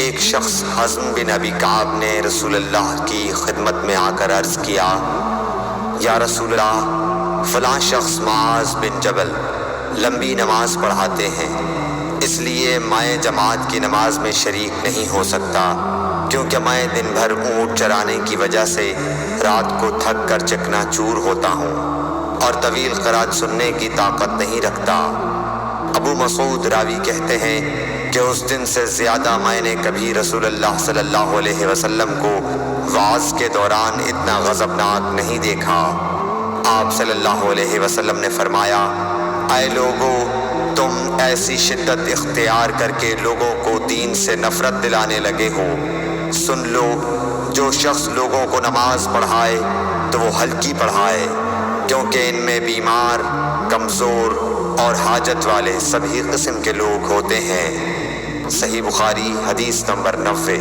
ایک شخص حزم بن ابی کعب نے رسول اللہ کی خدمت میں آ کر عرض کیا، یا رسول اللہ، فلاں شخص معاذ بن جبل لمبی نماز پڑھاتے ہیں، اس لیے میں جماعت کی نماز میں شریک نہیں ہو سکتا، کیونکہ میں دن بھر اونٹ چرانے کی وجہ سے رات کو تھک کر چکنا چور ہوتا ہوں اور طویل قرات سننے کی طاقت نہیں رکھتا۔ ابو مسعود راوی کہتے ہیں کہ اس دن سے زیادہ میں نے کبھی رسول اللہ صلی اللہ علیہ وسلم کو وعظ کے دوران اتنا غضبناک نہیں دیکھا۔ آپ صلی اللہ علیہ وسلم نے فرمایا، اے لوگو، تم ایسی شدت اختیار کر کے لوگوں کو دین سے نفرت دلانے لگے ہو۔ سن لو، جو شخص لوگوں کو نماز پڑھائے تو وہ ہلکی پڑھائے، کیونکہ ان میں بیمار، کمزور اور حاجت والے سبھی قسم کے لوگ ہوتے ہیں۔ صحیح بخاری حدیث نمبر 90۔